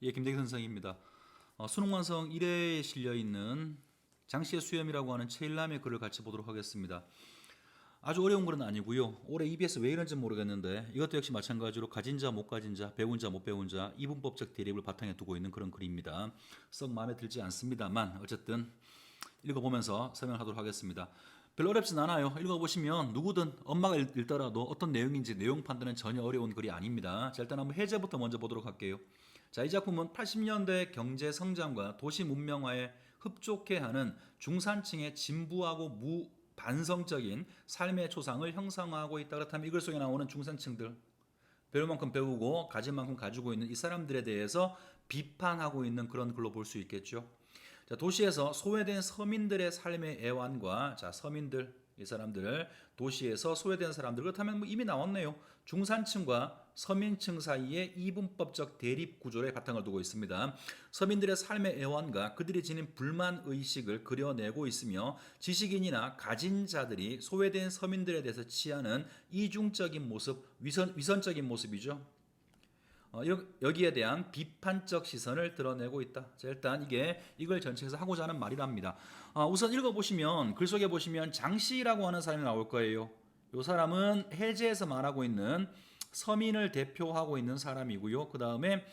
예, 김대기 선생입니다. 수능 완성 1회에 실려 있는 장씨의 수염이라고 하는 최일남의 글을 같이 보도록 하겠습니다. 아주 어려운 글은 아니고요. 올해 EBS 왜 이런지 모르겠는데 이것도 역시 마찬가지로 가진 자, 못 가진 자, 배운 자, 못 배운 자 이분법적 대립을 바탕에 두고 있는 그런 글입니다. 썩 마음에 들지 않습니다만 어쨌든 읽어보면서 설명하도록 하겠습니다. 별로 어렵진 않아요. 읽어보시면 누구든 엄마가 읽더라도 어떤 내용인지 내용 판단은 전혀 어려운 글이 아닙니다. 자, 일단 한번 해제부터 먼저 보도록 할게요. 자, 이 작품은 80년대 경제 성장과 도시 문명화에 흡족해 하는 중산층의 진부하고 무반성적인 삶의 초상을 형상화하고 있다. 그렇다면 이 글 속에 나오는 중산층들, 배울 만큼 배우고 가진 만큼 가지고 있는 이 사람들에 대해서 비판하고 있는 그런 글로 볼 수 있겠죠. 자, 도시에서 소외된 서민들의 삶의 애환과 서민들 이 사람들 도시에서 소외된 사람들 그렇다면 뭐 이미 나왔네요. 중산층과 서민층 사이에 이분법적 대립 구조의 바탕을 두고 있습니다. 서민들의 삶의 애환과 그들이 지닌 불만 의식을 그려내고 있으며 지식인이나 가진 자들이 소외된 서민들에 대해서 취하는 이중적인 모습, 위선적인 모습이죠. 여기에 대한 비판적 시선을 드러내고 있다. 자, 일단 이게 이걸 전체에서 하고자 하는 말이랍니다. 우선 읽어보시면 글 속에 보시면 장씨라고 하는 사람이 나올 거예요. 이 사람은 해제에서 말하고 있는 서민을 대표하고 있는 사람이고요. 그 다음에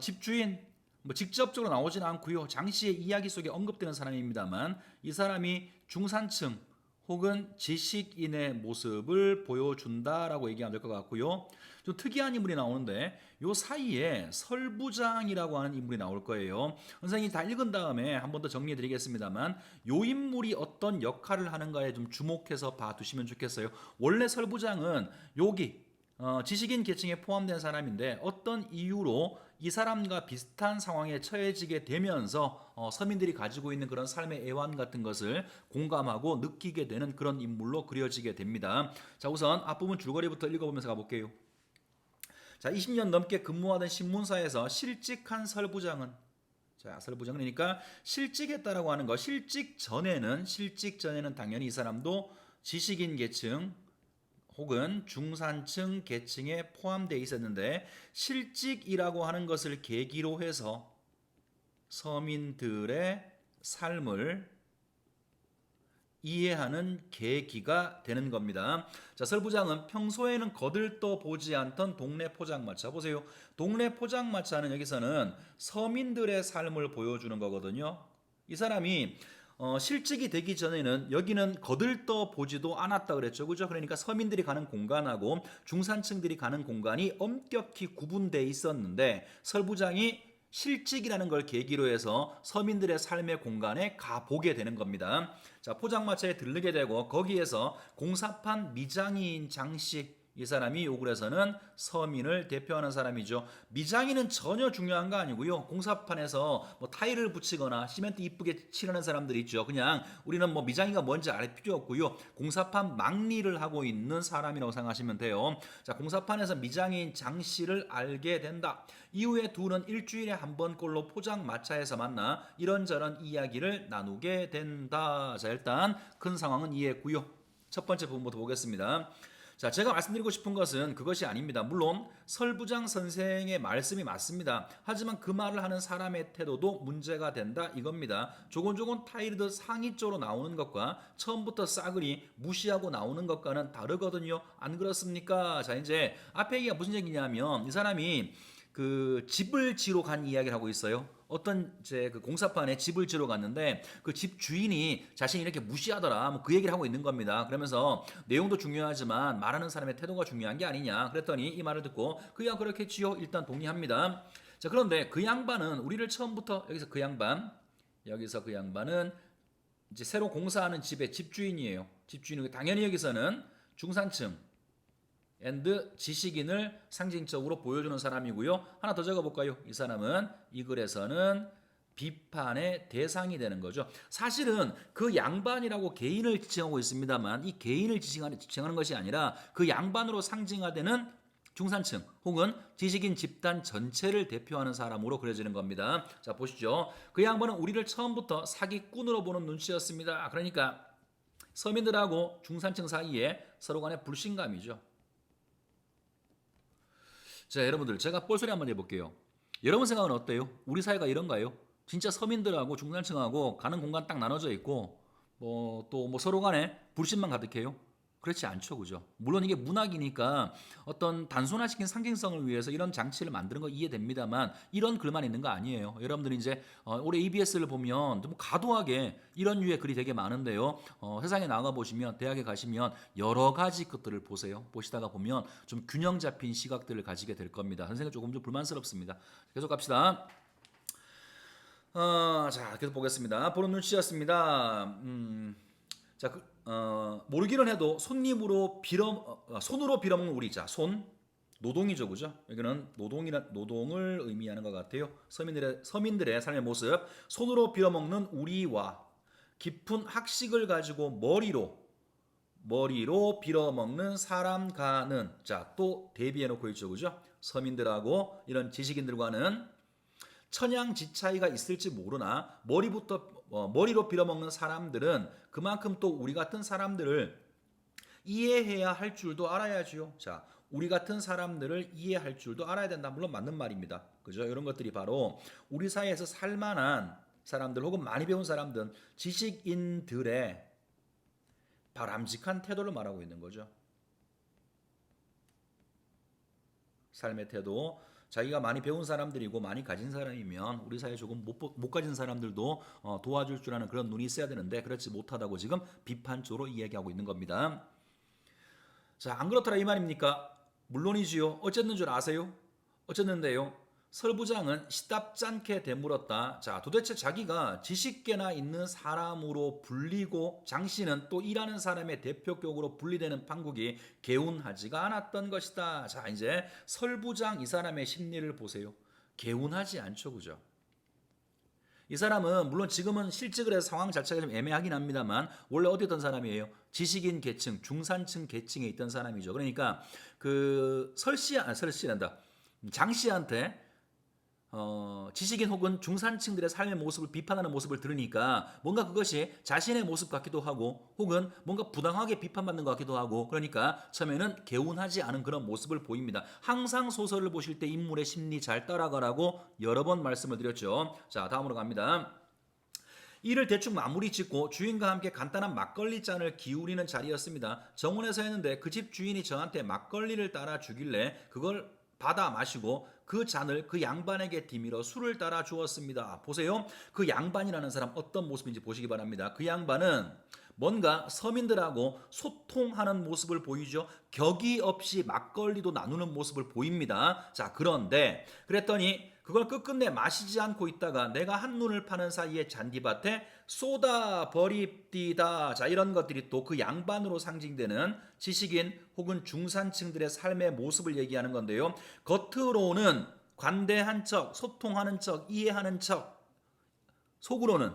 집주인 뭐 직접적으로 나오지는 않고요. 장씨의 이야기 속에 언급되는 사람입니다만 이 사람이 중산층 혹은 지식인의 모습을 보여준다라고 얘기하면 될 것 같고요. 좀 특이한 인물이 나오는데 요 사이에 설부장이라고 하는 인물이 나올 거예요. 선생님이 다 읽은 다음에 한 번 더 정리해 드리겠습니다만 요 인물이 어떤 역할을 하는가에 좀 주목해서 봐두시면 좋겠어요. 원래 설부장은 여기 지식인 계층에 포함된 사람인데 어떤 이유로 이 사람과 비슷한 상황에 처해지게 되면서 서민들이 가지고 있는 그런 삶의 애환 같은 것을 공감하고 느끼게 되는 그런 인물로 그려지게 됩니다. 자, 우선 앞부분 줄거리부터 읽어보면서 가볼게요. 자, 20년 넘게 근무하던 신문사에서 실직한 설부장은 설부장이니까 실직했다라고 하는 거 실직 전에는 당연히 이 사람도 지식인 계층 혹은 중산층 계층에 포함되어 있었는데 실직이라고 하는 것을 계기로 해서 서민들의 삶을 이해하는 계기가 되는 겁니다. 자, 설부장은 평소에는 거들떠 보지 않던 동네 포장마차. 보세요. 동네 포장마차는 여기서는 서민들의 삶을 보여주는 거거든요. 이 사람이 실직이 되기 전에는 여기는 거들떠 보지도 않았다 그랬죠. 그죠? 그러니까 서민들이 가는 공간하고 중산층들이 가는 공간이 엄격히 구분되어 있었는데 설부장이 실직이라는 걸 계기로 해서 서민들의 삶의 공간에 가보게 되는 겁니다. 자, 포장마차에 들르게 되고 거기에서 공사판 미장이인 장씨 이 사람이 요 글에서는 서민을 대표하는 사람이죠. 미장이는 전혀 중요한 거 아니고요. 공사판에서 뭐 타일을 붙이거나 시멘트 이쁘게 칠하는 사람들이 있죠. 그냥 우리는 뭐 미장이가 뭔지 알 필요 없고요. 공사판 막리를 하고 있는 사람이라고 생각하시면 돼요. 자, 공사판에서 미장인 장씨를 알게 된다. 이후에 둘은 일주일에 한 번꼴로 포장마차에서 만나 이런저런 이야기를 나누게 된다. 자, 일단 큰 상황은 이해했고요. 첫 번째 부분부터 보겠습니다. 자, 제가 말씀드리고 싶은 것은 그것이 아닙니다. 물론 설부장 선생의 말씀이 맞습니다. 하지만 그 말을 하는 사람의 태도도 문제가 된다 이겁니다. 조곤조곤 타이르드 상위 쪽으로 나오는 것과 처음부터 싸그리 무시하고 나오는 것과는 다르거든요. 안 그렇습니까? 자, 이제 앞에 얘기가 무슨 얘기냐면 이 사람이 그 집을 지러 간 이야기를 하고 있어요. 어떤 그 공사판에 집을 지러 갔는데 그 집 주인이 자신이 이렇게 무시하더라. 뭐 그 얘기를 하고 있는 겁니다. 그러면서 내용도 중요하지만 말하는 사람의 태도가 중요한 게 아니냐. 그랬더니 이 말을 듣고 그야 그렇겠지요. 일단 동의합니다. 자, 그런데 그 양반은 우리를 처음부터 여기서 그 양반은 이제 새로 공사하는 집의 집주인이에요. 집주인은 당연히 여기서는 중산층 and 지식인을 상징적으로 보여주는 사람이고요. 하나 더 적어볼까요? 이 사람은 이 글에서는 비판의 대상이 되는 거죠. 사실은 그 양반이라고 개인을 지칭하고 있습니다만 이 개인을 지칭하는 것이 아니라 그 양반으로 상징화되는 중산층 혹은 지식인 집단 전체를 대표하는 사람으로 그려지는 겁니다. 자, 보시죠. 그 양반은 우리를 처음부터 사기꾼으로 보는 눈치였습니다. 그러니까 서민들하고 중산층 사이에 서로 간의 불신감이죠. 자, 여러분들 제가 뻘소리 한번 해볼게요. 여러분 생각은 어때요? 우리 사회가 이런가요? 진짜 서민들하고 중산층하고 가는 공간 딱 나눠져 있고 또 뭐 서로 간에 불신만 가득해요? 그렇지 않죠, 그죠? 물론 이게 문학이니까 어떤 단순화시킨 상징성을 위해서 이런 장치를 만드는 거 이해됩니다만 이런 글만 있는 거 아니에요. 여러분들이 이제 올해 EBS를 보면 좀 과도하게 이런 류의 글이 되게 많은데요. 세상에 나가 보시면 대학에 가시면 여러 가지 것들을 보세요. 보시다가 보면 좀 균형 잡힌 시각들을 가지게 될 겁니다. 선생님 조금 좀 불만스럽습니다. 계속 갑시다. 자, 계속 보겠습니다. 보는 눈치였습니다. 자, 모르기는 해도 손으로 빌어먹는 우리. 자, 손 노동이죠, 그죠? 여기는 노동을 의미하는 것 같아요. 서민들의 삶의 모습, 손으로 빌어먹는 우리와 깊은 학식을 가지고 머리로 빌어먹는 사람과는, 자, 또 대비해놓고 있죠, 그죠? 서민들하고 이런 지식인들과는 천양지차이가 있을지 모르나 머리로 빌어먹는 사람들은 그만큼 또 우리 같은 사람들을 이해해야 할 줄도 알아야지요. 자, 우리 같은 사람들을 이해할 줄도 알아야 된다. 물론 맞는 말입니다. 그죠? 이런 것들이 바로 우리 사회에서 살만한 사람들 혹은 많이 배운 사람들, 지식인들의 바람직한 태도를 말하고 있는 거죠. 삶의 태도. 자기가 많이 배운 사람들이고 많이 가진 사람이면 우리 사회에 조금 못 가진 사람들도 도와줄 줄 아는 그런 눈이 있어야 되는데 그렇지 못하다고 지금 비판적으로 이야기하고 있는 겁니다. 자, 안 그렇더라 이 말입니까? 물론이지요. 어쨌는 줄 아세요? 어쨌는데요. 설부장은 시답지 않게 되물었다. 자, 도대체 자기가 지식계나 있는 사람으로 불리고 장씨는 또 일하는 사람의 대표격으로 분리되는 판국이 개운하지가 않았던 것이다. 자, 이제 설부장 이 사람의 심리를 보세요. 개운하지 않죠, 그죠? 이 사람은 물론 지금은 실직을 해서 상황 자체가 좀 애매하긴 합니다만 원래 어디였던 사람이에요? 지식인 계층, 중산층 계층에 있던 사람이죠. 그러니까 그 설씨란다. 장씨한테 지식인 혹은 중산층들의 삶의 모습을 비판하는 모습을 들으니까 뭔가 그것이 자신의 모습 같기도 하고 혹은 뭔가 부당하게 비판받는 것 같기도 하고 그러니까 처음에는 개운하지 않은 그런 모습을 보입니다. 항상 소설을 보실 때 인물의 심리 잘 따라가라고 여러 번 말씀을 드렸죠. 자, 다음으로 갑니다. 이를 대충 마무리 짓고 주인과 함께 간단한 막걸리 잔을 기울이는 자리였습니다. 정원에서 했는데 그 집 주인이 저한테 막걸리를 따라 주길래 그걸 받아 마시고 그 잔을 그 양반에게 디밀어 술을 따라 주었습니다. 보세요. 그 양반이라는 사람 어떤 모습인지 보시기 바랍니다. 그 양반은 뭔가 서민들하고 소통하는 모습을 보이죠. 격이 없이 막걸리도 나누는 모습을 보입니다. 자, 그런데 그랬더니 그걸 끝끝내 마시지 않고 있다가 내가 한눈을 파는 사이에 잔디밭에 쏟아 버립디다. 자, 이런 것들이 또 그 양반으로 상징되는 지식인 혹은 중산층들의 삶의 모습을 얘기하는 건데요. 겉으로는 관대한 척, 소통하는 척, 이해하는 척, 속으로는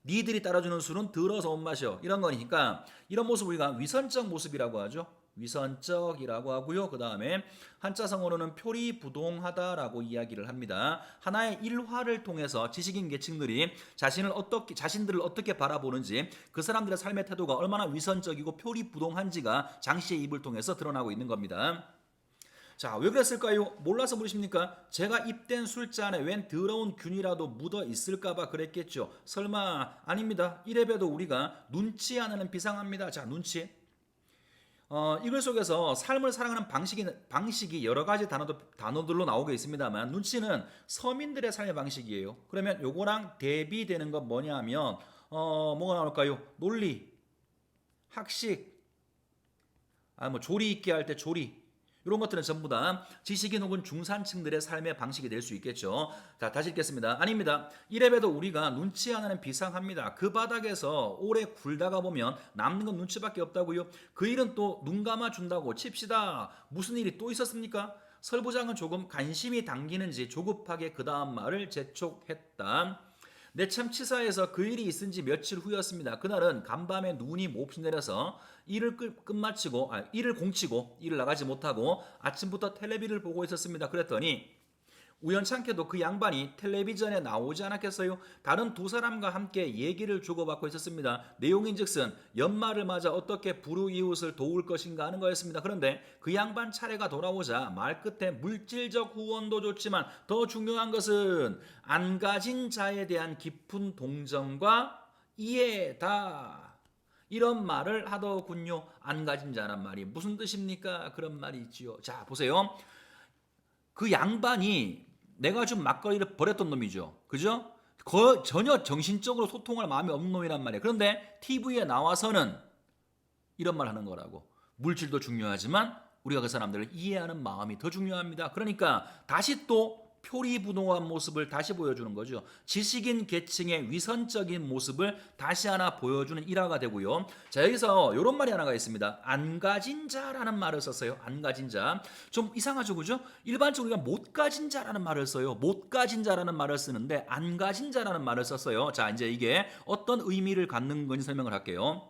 니들이 따라주는 술은 들어서 못 마셔. 이런 거니까 이런 모습을 우리가 위선적 모습이라고 하죠. 위선적이라고 하고요. 그 다음에 한자성어로는 표리부동하다라고 이야기를 합니다. 하나의 일화를 통해서 지식인 계층들이 자신들을 어떻게 바라보는지 그 사람들의 삶의 태도가 얼마나 위선적이고 표리부동한지가 장씨의 입을 통해서 드러나고 있는 겁니다. 자, 왜 그랬을까요? 몰라서 물으십니까? 제가 입댄 술잔에 웬 더러운 균이라도 묻어 있을까봐 그랬겠죠. 설마 아닙니다. 이래봬도 우리가 눈치 하나는 비상합니다. 자, 눈치. 이 글 속에서 삶을 살아가는 방식이 여러 가지 단어들로 나오고 있습니다만 눈치는 서민들의 삶의 방식이에요. 그러면 요거랑 대비되는 건 뭐냐 하면 뭐가 나올까요? 논리, 학식, 뭐 조리 있게 할 때 조리 이런 것들은 전부 다 지식인 혹은 중산층들의 삶의 방식이 될 수 있겠죠. 자, 다시 읽겠습니다. 아닙니다. 이래봬도 우리가 눈치 하나는 비상합니다. 그 바닥에서 오래 굴다가 보면 남는 건 눈치밖에 없다고요. 그 일은 또 눈 감아준다고 칩시다. 무슨 일이 또 있었습니까? 설부장은 조금 관심이 당기는지 조급하게 그 다음 말을 재촉했다. 내참 치사해서 그 일이 있은 지 며칠 후였습니다. 그날은 간밤에 눈이 몹시 내려서 일을 공치고 일을 나가지 못하고 아침부터 텔레비를 보고 있었습니다. 그랬더니 우연찮게도 그 양반이 텔레비전에 나오지 않았겠어요? 다른 두 사람과 함께 얘기를 주고받고 있었습니다. 내용인즉슨 연말을 맞아 어떻게 불우이웃을 도울 것인가 하는 거였습니다. 그런데 그 양반 차례가 돌아오자 말끝에 물질적 후원도 좋지만 더 중요한 것은 안 가진 자에 대한 깊은 동정과 이해다. 이런 말을 하더군요. 안 가진 자란 말이 무슨 뜻입니까? 그런 말이 있지요. 자, 보세요. 그 양반이 내가 좀 막걸리를 버렸던 놈이죠. 그죠? 전혀 정신적으로 소통할 마음이 없는 놈이란 말이에요. 그런데 TV에 나와서는 이런 말 하는 거라고. 물질도 중요하지만 우리가 그 사람들을 이해하는 마음이 더 중요합니다. 그러니까 다시 또 표리부동한 모습을 다시 보여주는 거죠. 지식인 계층의 위선적인 모습을 다시 하나 보여주는 일화가 되고요. 자, 여기서 이런 말이 하나가 있습니다. 안 가진 자라는 말을 썼어요. 안 가진 자. 좀 이상하죠, 그죠? 일반적으로 우리가 못 가진 자라는 말을 써요. 못 가진 자라는 말을 쓰는데 안 가진 자라는 말을 썼어요. 자, 이제 이게 어떤 의미를 갖는 건지 설명을 할게요.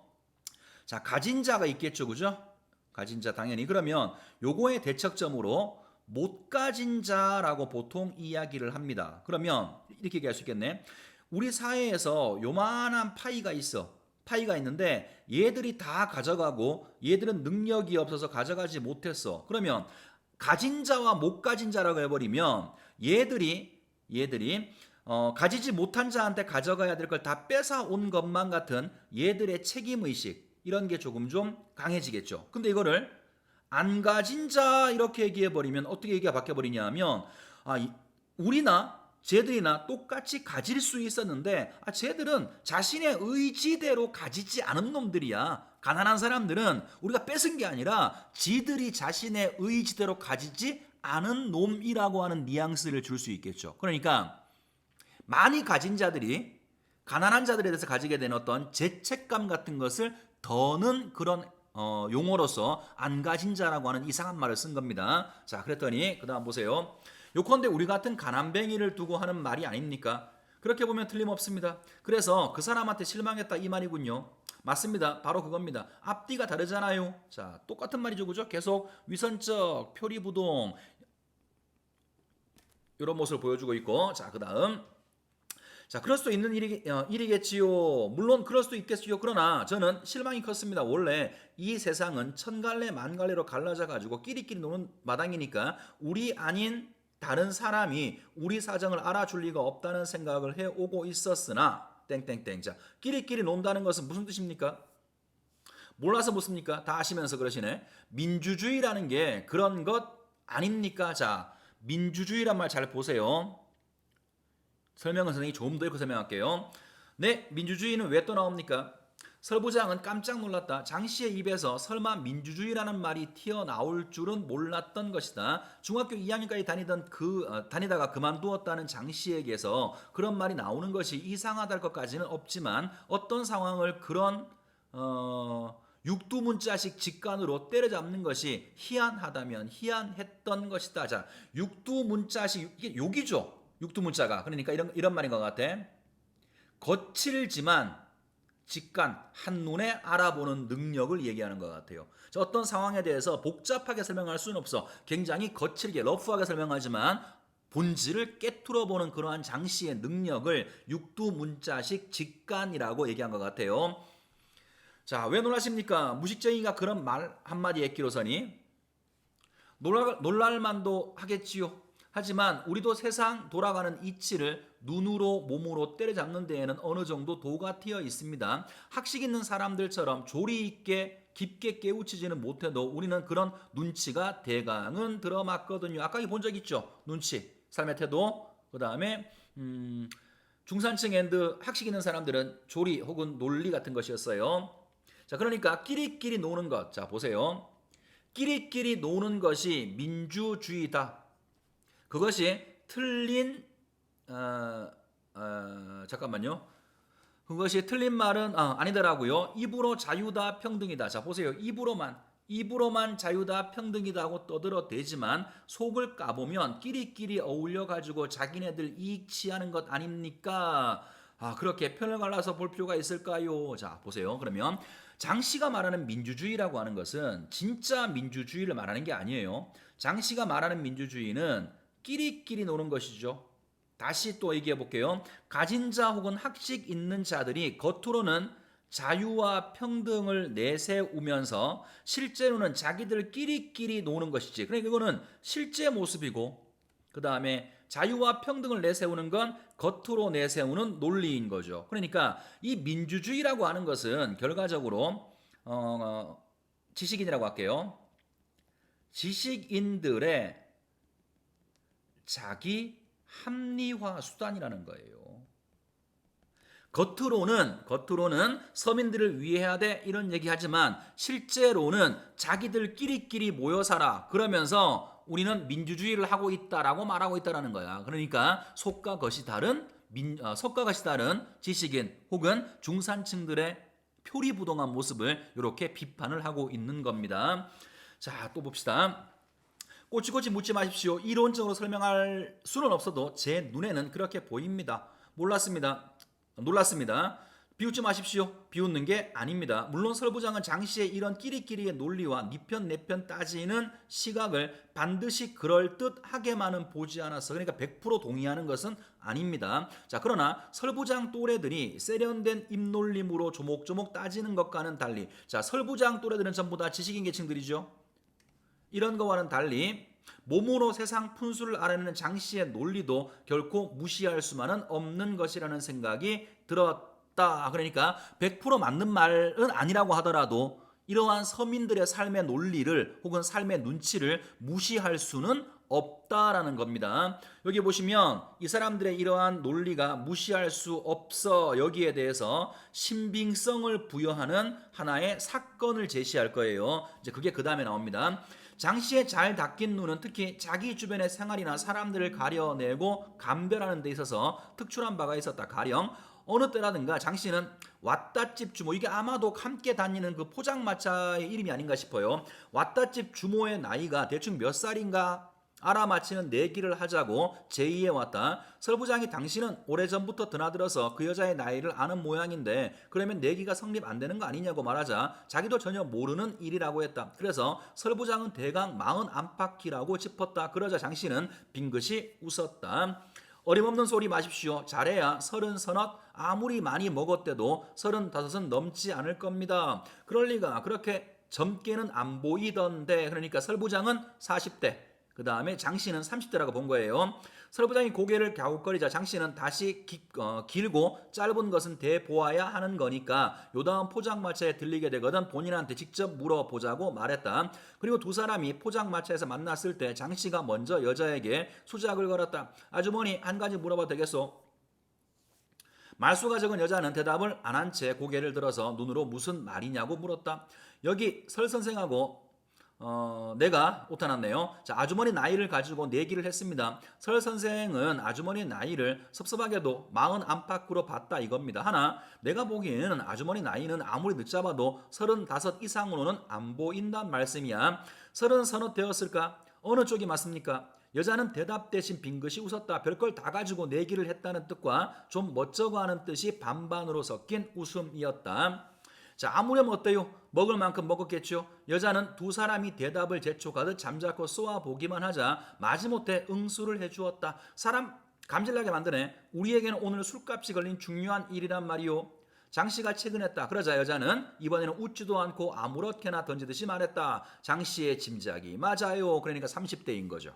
자, 가진 자가 있겠죠, 그죠? 가진 자 당연히. 그러면 요거의 대척점으로 못 가진 자라고 보통 이야기를 합니다. 그러면 이렇게 얘기할 수 있겠네. 우리 사회에서 요만한 파이가 있어. 파이가 있는데 얘들이 다 가져가고 얘들은 능력이 없어서 가져가지 못했어. 그러면 가진 자와 못 가진 자라고 해버리면 얘들이 가지지 못한 자한테 가져가야 될 걸 다 뺏어온 것만 같은 얘들의 책임의식 이런 게 조금 좀 강해지겠죠. 근데 이거를 안 가진 자 이렇게 얘기해버리면 어떻게 얘기가 바뀌어버리냐면 우리나 쟤들이나 똑같이 가질 수 있었는데 쟤들은 자신의 의지대로 가지지 않은 놈들이야. 가난한 사람들은 우리가 뺏은 게 아니라 지들이 자신의 의지대로 가지지 않은 놈이라고 하는 뉘앙스를 줄 수 있겠죠. 그러니까 많이 가진 자들이 가난한 자들에 대해서 가지게 된 어떤 죄책감 같은 것을 더는 그런 용어로서 안 가진 자라고 하는 이상한 말을 쓴 겁니다. 자, 그랬더니 그 다음 보세요. 요컨대 우리 같은 가난뱅이를 두고 하는 말이 아닙니까? 그렇게 보면 틀림없습니다. 그래서 그 사람한테 실망했다 이 말이군요. 맞습니다. 바로 그겁니다. 앞뒤가 다르잖아요. 자, 똑같은 말이죠, 그죠? 계속 위선적, 표리부동 이런 모습을 보여주고 있고, 자, 그 다음. 자, 그럴 수도 있는 일이겠지요. 물론 그럴 수도 있겠지요. 그러나 저는 실망이 컸습니다. 원래 이 세상은 천갈래 만갈래로 갈라져 가지고 끼리끼리 노는 마당이니까 우리 아닌 다른 사람이 우리 사정을 알아줄 리가 없다는 생각을 해오고 있었으나 땡땡땡. 자, 끼리끼리 논다는 것은 무슨 뜻입니까? 몰라서 묻습니까? 다 아시면서 그러시네. 민주주의라는 게 그런 것 아닙니까? 자, 민주주의란 말 잘 보세요. 설명은 선생님이 조금 더 읽고 설명할게요. 네, 민주주의는 왜 또 나옵니까? 설부장은 깜짝 놀랐다. 장 씨의 입에서 설마 민주주의라는 말이 튀어나올 줄은 몰랐던 것이다. 중학교 2학년까지 다니다가 그만두었다는 장 씨에게서 그런 말이 나오는 것이 이상하다할 것까지는 없지만 어떤 상황을 그런 육두문자식 직관으로 때려잡는 것이 희한하다면 희한했던 것이다. 자, 육두문자식 이게 욕이죠. 육두문자가. 그러니까 이런 말인 것 같아. 거칠지만 직관, 한눈에 알아보는 능력을 얘기하는 것 같아요. 어떤 상황에 대해서 복잡하게 설명할 수는 없어. 굉장히 거칠게, 러프하게 설명하지만 본질을 깨뚫어보는 그러한 장씨의 능력을 육두문자식 직관이라고 얘기한 것 같아요. 자, 왜 놀라십니까? 무식쟁이가 그런 말 한마디 했기로서니 놀랄만도 하겠지요. 하지만 우리도 세상 돌아가는 이치를 눈으로 몸으로 때려잡는 데에는 어느 정도 도가 튀어 있습니다. 학식 있는 사람들처럼 조리 있게 깊게 깨우치지는 못해도 우리는 그런 눈치가 대강은 들어맞거든요. 아까 본 적 있죠? 눈치, 삶의 태도, 그 다음에 중산층 앤드 학식 있는 사람들은 조리 혹은 논리 같은 것이었어요. 자, 그러니까 끼리끼리 노는 것. 자, 보세요. 끼리끼리 노는 것이 민주주의다. 그것이 틀린 잠깐만요. 그것이 틀린 말은 아니더라고요. 입으로 자유다 평등이다. 자, 보세요. 입으로만 자유다 평등이다고 떠들어대지만 속을 까보면 끼리끼리 어울려 가지고 자기네들 이익 취하는 것 아닙니까? 그렇게 편을 갈라서 볼 필요가 있을까요? 자, 보세요. 그러면 장 씨가 말하는 민주주의라고 하는 것은 진짜 민주주의를 말하는 게 아니에요. 장 씨가 말하는 민주주의는 끼리끼리 노는 것이죠. 다시 또 얘기해 볼게요. 가진 자 혹은 학식 있는 자들이 겉으로는 자유와 평등을 내세우면서 실제로는 자기들끼리끼리 노는 것이지. 그러니까 이거는 실제 모습이고, 그 다음에 자유와 평등을 내세우는 건 겉으로 내세우는 논리인 거죠. 그러니까 이 민주주의라고 하는 것은 결과적으로 지식인이라고 할게요. 지식인들의 자기 합리화 수단이라는 거예요. 겉으로는 서민들을 위해야 돼 이런 얘기하지만 실제로는 자기들끼리끼리 모여 살아. 그러면서 우리는 민주주의를 하고 있다라고 말하고 있다라는 거야. 그러니까 속과 겉이 다른 지식인 혹은 중산층들의 표리부동한 모습을 이렇게 비판을 하고 있는 겁니다. 자, 또 봅시다. 꼬치꼬치 묻지 마십시오. 이론적으로 설명할 수는 없어도 제 눈에는 그렇게 보입니다. 놀랐습니다. 비웃지 마십시오. 비웃는 게 아닙니다. 물론 설부장은 장씨의 이런 끼리끼리의 논리와 네 편 내 편 따지는 시각을 반드시 그럴듯하게만은 보지 않았어. 그러니까 100% 동의하는 것은 아닙니다. 자, 그러나 설부장 또래들이 세련된 입놀림으로 조목조목 따지는 것과는 달리, 자, 설부장 또래들은 전부 다 지식인 계층들이죠. 이런 거와는 달리 몸으로 세상 분수를 알아내는 장씨의 논리도 결코 무시할 수만은 없는 것이라는 생각이 들었다. 그러니까 100% 맞는 말은 아니라고 하더라도 이러한 서민들의 삶의 논리를 혹은 삶의 눈치를 무시할 수는 없다라는 겁니다. 여기 보시면 이 사람들의 이러한 논리가 무시할 수 없어, 여기에 대해서 신빙성을 부여하는 하나의 사건을 제시할 거예요. 이제 그게 그 다음에 나옵니다. 장씨의 잘 닦인 눈은 특히 자기 주변의 생활이나 사람들을 가려내고 감별하는 데 있어서 특출한 바가 있었다. 가령 어느 때라든가 장씨는 왔다집 주모, 이게 아마도 함께 다니는 그 포장마차의 이름이 아닌가 싶어요. 왔다집 주모의 나이가 대충 몇 살인가 알아맞히는 내기를 하자고 제의해 왔다. 설부장이 당신은 오래전부터 드나들어서 그 여자의 나이를 아는 모양인데 그러면 내기가 성립 안 되는 거 아니냐고 말하자 자기도 전혀 모르는 일이라고 했다. 그래서 설부장은 대강 40 안팎이라고 짚었다. 그러자 장씨는 빙긋이 웃었다. 어림없는 소리 마십시오. 잘해야 30, 30 아무리 많이 먹었대도 35은 넘지 않을 겁니다. 그럴 리가, 그렇게 젊게는 안 보이던데. 그러니까 설부장은 40대, 그 다음에 장씨는 30대라고 본 거예요. 설부장이 고개를 갸웃거리자 장씨는 다시 길고 짧은 것은 대보아야 하는 거니까 요다음 포장마차에 들리게 되거든 본인한테 직접 물어보자고 말했다. 그리고 두 사람이 포장마차에서 만났을 때 장씨가 먼저 여자에게 수작을 걸었다. 아주머니, 한 가지 물어봐도 되겠소? 말수가 적은 여자는 대답을 안 한 채 고개를 들어서 눈으로 무슨 말이냐고 물었다. 여기 설 선생하고 내가 오타났네요. 자, 아주머니 나이를 가지고 내기를 했습니다. 설 선생은 아주머니 나이를 섭섭하게도 40 안팎으로 봤다 이겁니다. 하나, 내가 보기에는 아주머니 나이는 아무리 늦잡아도 35 이상으로는 안 보인단 말씀이야. 30 서너 되었을까? 어느 쪽이 맞습니까? 여자는 대답 대신 빙긋이 웃었다. 별걸 다 가지고 내기를 했다는 뜻과 좀 멋쩍어 하는 뜻이 반반으로 섞인 웃음이었다. 자, 아무렴 어때요? 먹을 만큼 먹었겠죠. 여자는 두 사람이 대답을 재촉하듯 잠자코 쏘아보기만 하자 마지못해 응수를 해주었다. 사람 감질나게 만드네. 우리에게는 오늘 술값이 걸린 중요한 일이란 말이오. 장씨가 퇴근했다. 그러자 여자는 이번에는 웃지도 않고 아무렇게나 던지듯이 말했다. 장씨의 짐작이 맞아요. 그러니까 30대인 거죠.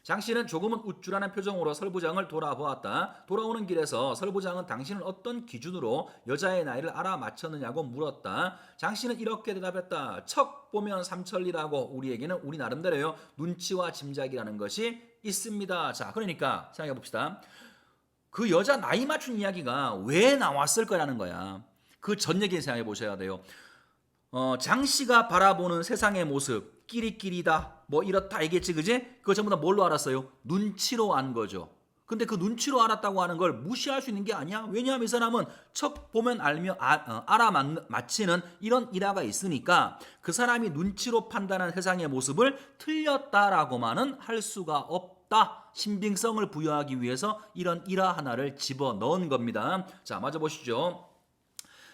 장씨는 조금은 우쭐하는 표정으로 설부장을 돌아보았다. 돌아오는 길에서 설부장은 당신은 어떤 기준으로 여자의 나이를 알아맞혔느냐고 물었다. 장씨는 이렇게 대답했다. 척 보면 삼천리라고 우리에게는 우리 나름대로요. 눈치와 짐작이라는 것이 있습니다. 자, 그러니까 생각해 봅시다. 그 여자 나이 맞춘 이야기가 왜 나왔을 거라는 거야. 그 전 얘기 생각해 보셔야 돼요. 장씨가 바라보는 세상의 모습, 끼리끼리다, 뭐 이렇다 이겠지, 그지? 그거 전부 다 뭘로 알았어요? 눈치로 안 거죠. 근데 그 눈치로 알았다고 하는 걸 무시할 수 있는 게 아니야. 왜냐하면 이 사람은 척 보면 알아맞히는 이런 일화가 있으니까 그 사람이 눈치로 판단한 세상의 모습을 틀렸다라고만은 할 수가 없다. 신빙성을 부여하기 위해서 이런 일화 하나를 집어넣은 겁니다. 자, 맞아 보시죠.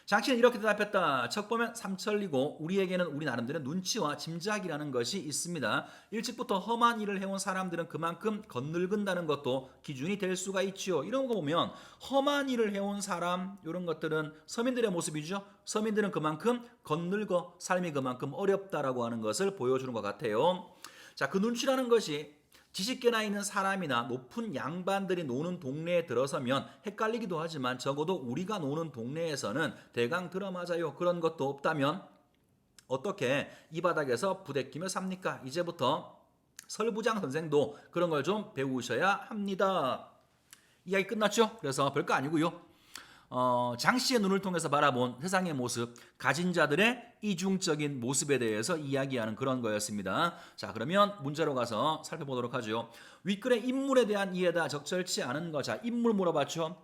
장씨는 이렇게 대답했다. 척 보면 삼천리고 우리에게는 우리 나름대로 눈치와 짐작이라는 것이 있습니다. 일찍부터 험한 일을 해온 사람들은 그만큼 겉늙은다는 것도 기준이 될 수가 있지요. 이런 거 보면 험한 일을 해온 사람 이런 것들은 서민들의 모습이죠. 서민들은 그만큼 겉늙어 삶이 그만큼 어렵다라고 하는 것을 보여주는 것 같아요. 자, 그 눈치라는 것이 지식계나 있는 사람이나 높은 양반들이 노는 동네에 들어서면 헷갈리기도 하지만 적어도 우리가 노는 동네에서는 대강 들어맞아요. 그런 것도 없다면 어떻게 이 바닥에서 부대끼며 삽니까? 이제부터 설부장 선생도 그런 걸 좀 배우셔야 합니다. 이야기 끝났죠? 그래서 별거 아니고요. 장씨의 눈을 통해서 바라본 세상의 모습, 가진 자들의 이중적인 모습에 대해서 이야기하는 그런 거였습니다. 자, 그러면 문제로 가서 살펴보도록 하죠. 윗글의 인물에 대한 이해가 적절치 않은 거. 자, 인물 물어봤죠.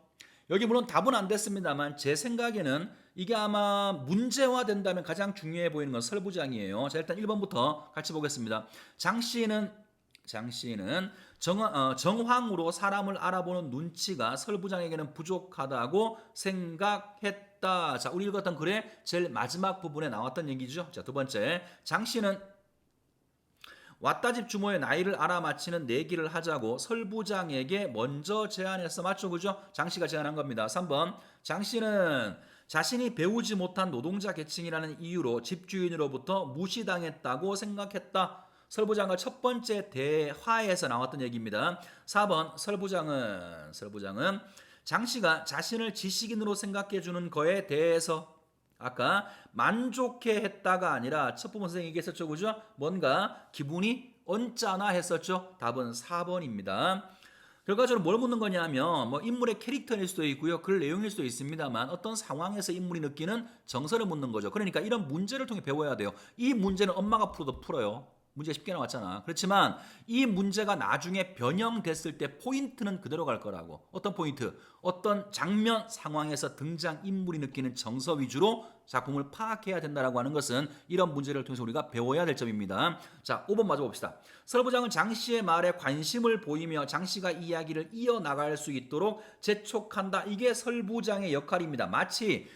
여기 물론 답은 안 됐습니다만 제 생각에는 이게 아마 문제화된다면 가장 중요해 보이는 건 설부장이에요. 자, 일단 1번부터 같이 보겠습니다. 장씨는 정황으로 사람을 알아보는 눈치가 설부장에게는 부족하다고 생각했다. 자, 우리 읽었던 글의 제일 마지막 부분에 나왔던 얘기죠. 자, 두 번째, 장씨는 왓다집 주모의 나이를 알아맞히는 내기를 하자고 설부장에게 먼저 제안했어. 맞죠? 그죠? 장씨가 제안한 겁니다. 3번, 장씨는 자신이 배우지 못한 노동자 계층이라는 이유로 집주인으로부터 무시당했다고 생각했다. 설부장과 첫 번째 대화에서 나왔던 얘기입니다. 4번, 설부장은 장씨가 자신을 지식인으로 생각해주는 거에 대해서 아까 만족해 했다가 아니라 첫 부분 선생님이 얘기했었죠. 그죠? 뭔가 기분이 언짢아 했었죠. 답은 4번입니다. 결과적으로 뭘 묻는 거냐면 뭐 인물의 캐릭터일 수도 있고요. 글 내용일 수도 있습니다만 어떤 상황에서 인물이 느끼는 정서를 묻는 거죠. 그러니까 이런 문제를 통해 배워야 돼요. 이 문제는 엄마가 풀어도 풀어요. 문제 쉽게 나왔잖아. 그렇지만 이 문제가 나중에 변형됐을 때 포인트는 그대로 갈 거라고. 어떤 포인트? 어떤 장면 상황에서 등장 인물이 느끼는 정서 위주로 작품을 파악해야 된다라고 하는 것은 이런 문제를 통해서 우리가 배워야 될 점입니다. 자, 5번 마저 봅시다. 설부장은 장씨의 말에 관심을 보이며 장씨가 이야기를 이어나갈 수 있도록 재촉한다. 이게 설부장의 역할입니다. 마치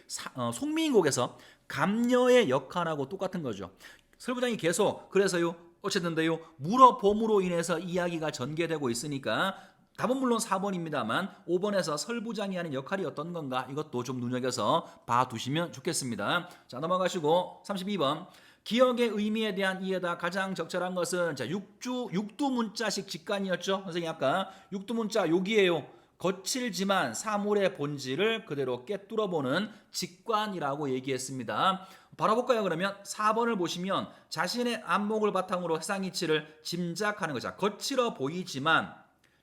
송민곡에서 감녀의 역할하고 똑같은 거죠. 설부장이 계속 그래서요 어쨌든데요 물어봄으로 인해서 이야기가 전개되고 있으니까 답은 물론 4번입니다만 5번에서 설부장이 하는 역할이 어떤 건가 이것도 좀 눈여겨서 봐두시면 좋겠습니다. 자, 넘어가시고 32번 기억의 의미에 대한 이해다. 가장 적절한 것은 자 육두문자식 직관이었죠. 선생님 아까 육두문자 여기에요. 거칠지만 사물의 본질을 그대로 꿰뚫어보는 직관이라고 얘기했습니다. 바라볼까요? 그러면 4번을 보시면 자신의 안목을 바탕으로 세상 이치를 짐작하는 거죠. 거칠어 보이지만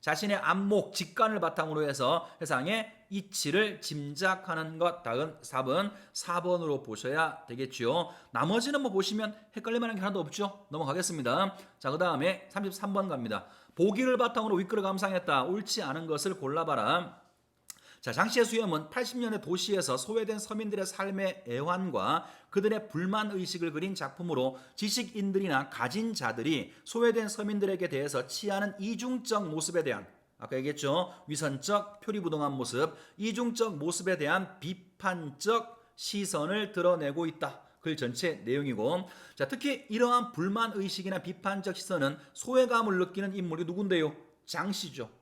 자신의 안목, 직관을 바탕으로 해서 세상의 이치를 짐작하는 것. 다음 답은 4번으로 보셔야 되겠죠. 나머지는 뭐 보시면 헷갈릴 만한 게 하나도 없죠. 넘어가겠습니다. 자, 그 다음에 33번 갑니다. 보기를 바탕으로 윗글을 감상했다. 옳지 않은 것을 골라봐라. 자, 장씨의 수염은 80년대 도시에서 소외된 서민들의 삶의 애환과 그들의 불만의식을 그린 작품으로 지식인들이나 가진 자들이 소외된 서민들에게 대해서 취하는 이중적 모습에 대한 아까 얘기했죠. 위선적, 표리부동한 모습, 이중적 모습에 대한 비판적 시선을 드러내고 있다. 글 전체 내용이고 자, 특히 이러한 불만의식이나 비판적 시선은 소외감을 느끼는 인물이 누군데요? 장씨죠.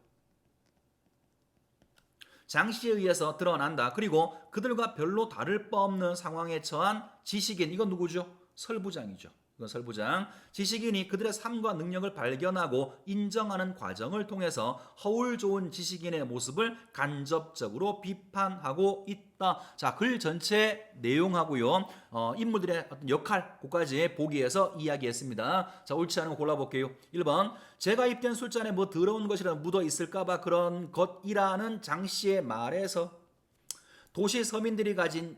장씨에 의해서 드러난다. 그리고 그들과 별로 다를 바 없는 상황에 처한 지식인, 이건 누구죠? 설부장이죠. 이건 설부장. 지식인이 그들의 삶과 능력을 발견하고 인정하는 과정을 통해서 허울 좋은 지식인의 모습을 간접적으로 비판하고 있다. 자, 글 전체 내용하고요. 인물들의 어떤 역할, 그까지 보기에서 이야기했습니다. 자, 옳지 않은 거 골라볼게요. 1번. 제가 입된 술잔에 뭐 더러운 것이라도 묻어 있을까봐 그런 것이라는 장씨의 말에서 도시 서민들이 가진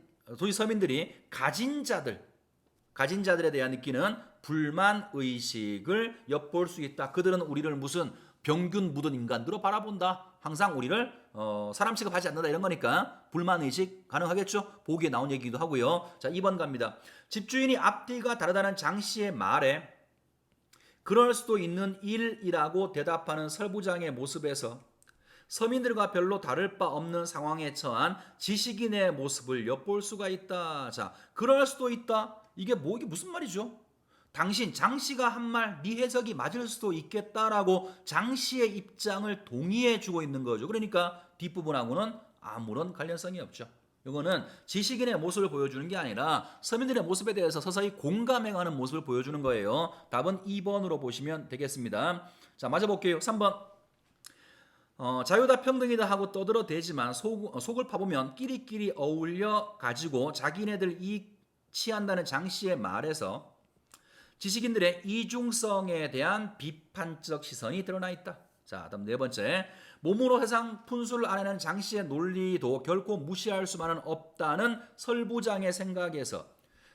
자들에 대한 느끼는 불만의식을 엿볼 수 있다. 그들은 우리를 무슨 병균 묻은 인간으로 바라본다. 항상 우리를 사람 취급하지 않는다. 이런 거니까 불만의식 가능하겠죠. 보기에 나온 얘기기도 하고요. 자, 2번 갑니다. 집주인이 앞뒤가 다르다는 장씨의 말에 그럴 수도 있는 일이라고 대답하는 설부장의 모습에서 서민들과 별로 다를 바 없는 상황에 처한 지식인의 모습을 엿볼 수가 있다. 자, 그럴 수도 있다. 이게 무슨 말이죠? 당신 장씨가 한 말 네 해석이 맞을 수도 있겠다라고 장씨의 입장을 동의해 주고 있는 거죠. 그러니까 뒷부분하고는 아무런 관련성이 없죠. 이거는 지식인의 모습을 보여주는 게 아니라 서민들의 모습에 대해서 서서히 공감해가는 모습을 보여주는 거예요. 답은 2번으로 보시면 되겠습니다. 자, 맞아볼게요. 3번. 자유다 평등이다 하고 떠들어대지만 속을 파보면 끼리끼리 어울려 가지고 자기네들 이익 취한다는 장씨의 말에서 지식인들의 이중성에 대한 비판적 시선이 드러나 있다. 자, 다음 네 번째. 몸으로 세상 분수를 알아내는 장씨의 논리도 결코 무시할 수만은 없다는 설부장의 생각에서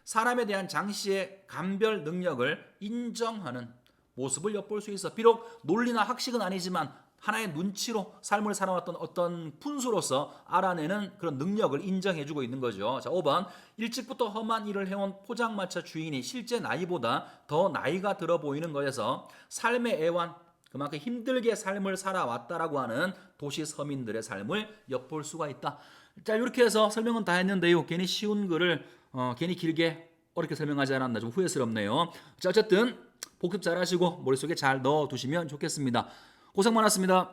사람에 대한 장씨의 감별 능력을 인정하는 모습을 엿볼 수 있어. 비록 논리나 학식은 아니지만 하나의 눈치로 삶을 살아왔던 어떤 분수로서 알아내는 그런 능력을 인정해주고 있는 거죠. 자, 5번. 일찍부터 험한 일을 해온 포장마차 주인이 실제 나이보다 더 나이가 들어 보이는 것에서 삶의 애환, 그만큼 힘들게 삶을 살아왔다라고 하는 도시 서민들의 삶을 엿볼 수가 있다. 자, 이렇게 해서 설명은 다 했는데요. 괜히 쉬운 글을 괜히 길게 어렵게 설명하지 않았나 좀 후회스럽네요. 자, 어쨌든 복습 잘 하시고 머릿속에 잘 넣어두시면 좋겠습니다. 고생 많았습니다.